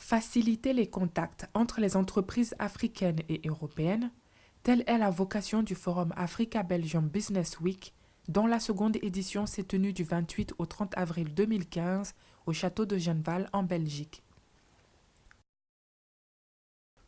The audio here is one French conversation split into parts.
Faciliter les contacts entre les entreprises africaines et européennes, telle est la vocation du Forum Africa-Belgium Business Week, dont la seconde édition s'est tenue du 28 au 30 avril 2015 au château de Genneval en Belgique.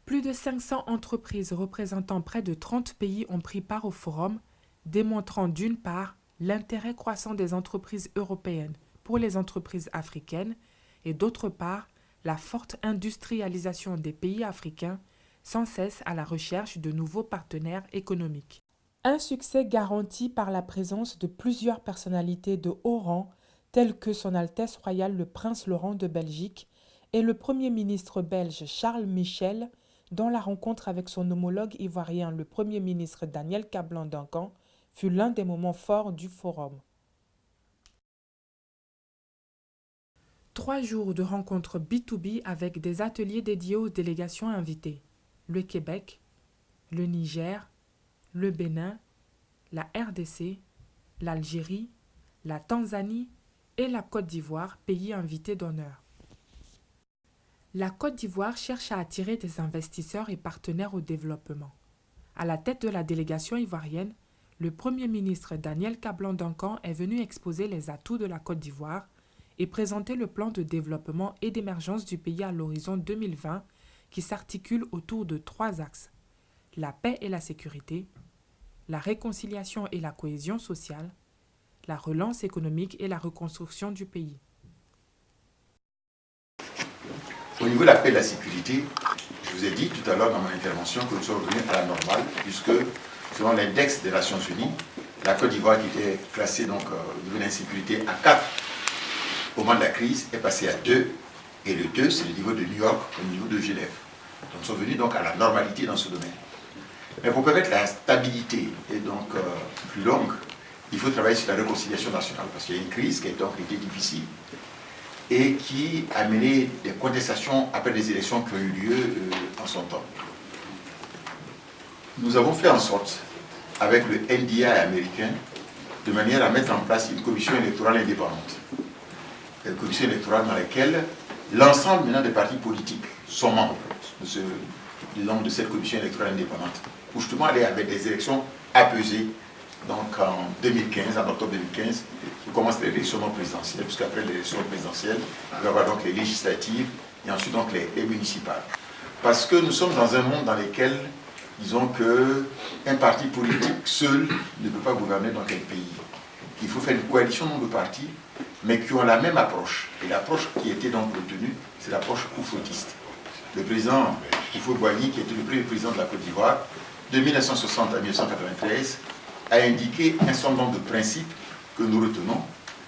Plus de 500 entreprises représentant près de 30 pays ont pris part au forum, démontrant d'une part l'intérêt croissant des entreprises européennes pour les entreprises africaines et d'autre part la forte industrialisation des pays africains sans cesse à la recherche de nouveaux partenaires économiques. Un succès garanti par la présence de plusieurs personnalités de haut rang telles que Son Altesse Royale le Prince Laurent de Belgique et le Premier ministre belge Charles Michel, dont la rencontre avec son homologue ivoirien le Premier ministre Daniel Kablan-Duncan fut l'un des moments forts du forum. 3 jours de rencontres B2B avec des ateliers dédiés aux délégations invitées. Le Québec, le Niger, le Bénin, la RDC, l'Algérie, la Tanzanie et la Côte d'Ivoire, pays invités d'honneur. La Côte d'Ivoire cherche à attirer des investisseurs et partenaires au développement. À la tête de la délégation ivoirienne, le Premier ministre Daniel Kablan-Duncan est venu exposer les atouts de la Côte d'Ivoire et présenter le plan de développement et d'émergence du pays à l'horizon 2020 qui s'articule autour de 3 axes: la paix et la sécurité, la réconciliation et la cohésion sociale, la relance économique et la reconstruction du pays. Au niveau de la paix et de la sécurité, je vous ai dit tout à l'heure dans mon intervention que nous sommes revenus à la normale, puisque selon l'index des Nations Unies, la Côte d'Ivoire, qui était classée donc, au niveau de l'insécurité à 4 au moment de la crise, est passée à 2, et le 2 c'est le niveau de New York au niveau de Genève. Donc nous sommes venus donc à la normalité dans ce domaine. Mais pour permettre la stabilité et donc plus longue, il faut travailler sur la réconciliation nationale, parce qu'il y a une crise qui a donc été difficile et qui a mené des contestations après des élections qui ont eu lieu en son temps. Nous avons fait en sorte, avec le NDI américain, de manière à mettre en place une commission électorale indépendante. Une commission électorale dans laquelle l'ensemble maintenant des partis politiques sont membres de cette commission électorale indépendante, pour justement aller avec des élections apaisées. Donc en 2015, en octobre 2015, il commence l'élection non présidentielle, puisqu'après l'élection présidentielle, il va y avoir donc les législatives et ensuite donc les municipales. Parce que nous sommes dans un monde dans lequel, disons qu'un parti politique seul ne peut pas gouverner dans quel pays. Il faut faire une coalition de partis, mais qui ont la même approche. Et l'approche qui était donc retenue, c'est l'approche oufotiste. Le président Houphouët-Boigny, qui était le premier président de la Côte d'Ivoire, de 1960 à 1993, a indiqué un certain nombre de principes que nous retenons.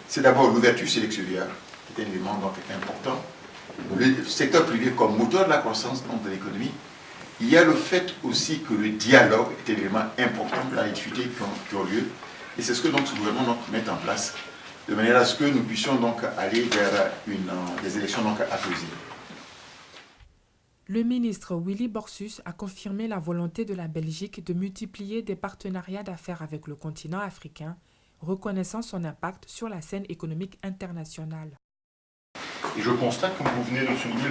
C'est d'abord l'ouverture sur l'extérieur, qui est un élément donc important. Le secteur privé comme moteur de la croissance donc, de l'économie. Il y a le fait aussi que le dialogue est un élément important dans les difficultés qui ont lieu. Et c'est ce que donc, ce gouvernement donc, met en place, de manière à ce que nous puissions donc aller vers des élections donc apaisées. Le ministre Willy Borsus a confirmé la volonté de la Belgique de multiplier des partenariats d'affaires avec le continent africain, reconnaissant son impact sur la scène économique internationale. Et je constate, comme vous venez de souligner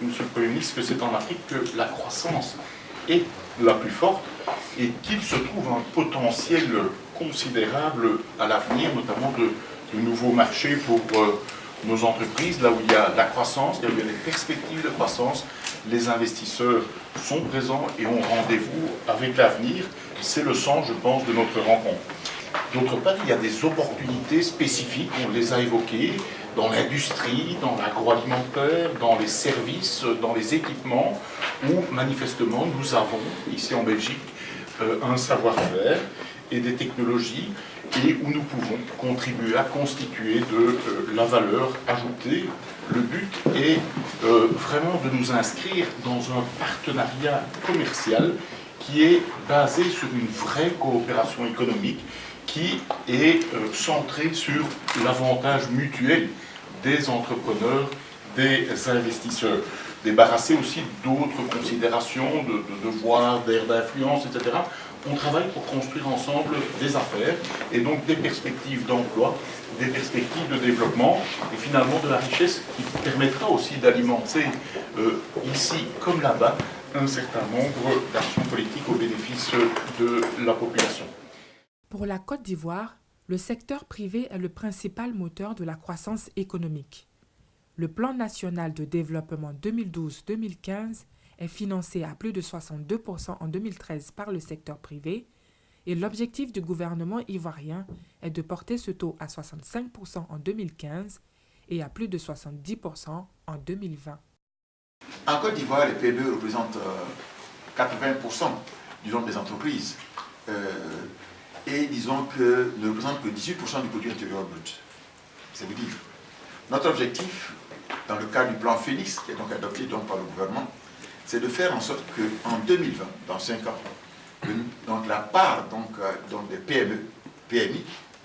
Monsieur le Premier ministre, que c'est en Afrique que la croissance est la plus forte et qu'il se trouve un potentiel considérable à l'avenir, notamment de nouveaux marchés pour nos entreprises, là où il y a la croissance, là où il y a des perspectives de croissance. Les investisseurs sont présents et ont rendez-vous avec l'avenir. C'est le sens, je pense, de notre rencontre. D'autre part, il y a des opportunités spécifiques, on les a évoquées, dans l'industrie, dans l'agroalimentaire, dans les services, dans les équipements, où manifestement nous avons, ici en Belgique, un savoir-faire et des technologies, et où nous pouvons contribuer à constituer de la valeur ajoutée. Le but est vraiment de nous inscrire dans un partenariat commercial qui est basé sur une vraie coopération économique qui est centrée sur l'avantage mutuel des entrepreneurs, des investisseurs. Débarrasser aussi d'autres considérations, de devoirs, d'aires d'influence, etc., on travaille pour construire ensemble des affaires et donc des perspectives d'emploi, des perspectives de développement et finalement de la richesse qui permettra aussi d'alimenter ici comme là-bas un certain nombre d'actions politiques au bénéfice de la population. Pour la Côte d'Ivoire, le secteur privé est le principal moteur de la croissance économique. Le plan national de développement 2012-2015 est financé à plus de 62% en 2013 par le secteur privé et l'objectif du gouvernement ivoirien est de porter ce taux à 65% en 2015 et à plus de 70% en 2020. En Côte d'Ivoire, les PME représentent 80% du nombre des entreprises et disons que ne représentent que 18% du produit intérieur brut. Ça veut dire, notre objectif, dans le cadre du plan Phoenix, qui est donc adopté par le gouvernement, c'est de faire en sorte qu'en 2020, dans 5 ans, donc la part des PME, PMI,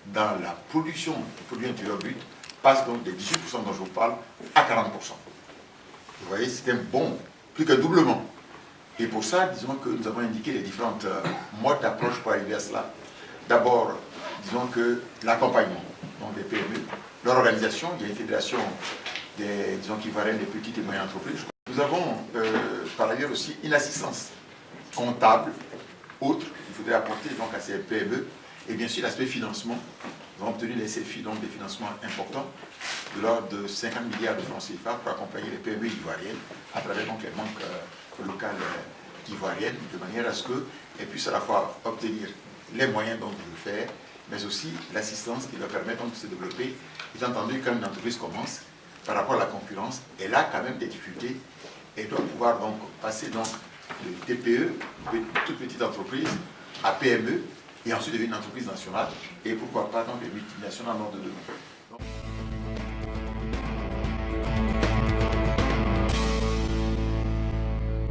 dans la production du produit intérieur brut, passe donc des 18% dont je vous parle à 40%. Vous voyez, c'est un bon, plus qu'un doublement. Et pour ça, disons que nous avons indiqué les différentes modes d'approche pour arriver à cela. D'abord, disons que l'accompagnement des PME, leur organisation, il y a une fédération qui varie des petites et moyennes entreprises. Nous avons par ailleurs aussi une assistance comptable, autre qu'il faudrait apporter donc, à ces PME, et bien sûr l'aspect financement. Nous avons obtenu des CFI, donc des financements importants, de l'ordre de 50 milliards de francs CFA pour accompagner les PME ivoiriennes à travers donc, les banques locales ivoiriennes, de manière à ce qu'elles puissent à la fois obtenir les moyens dont de le faire, mais aussi l'assistance qui leur permet donc de se développer, étant entendu quand une entreprise commence, par rapport à la concurrence, elle a quand même des difficultés et doit pouvoir donc passer donc de TPE, toute petite entreprise, à PME, et ensuite devenir une entreprise nationale, et pourquoi pas donc les multinationales en ordre de demain.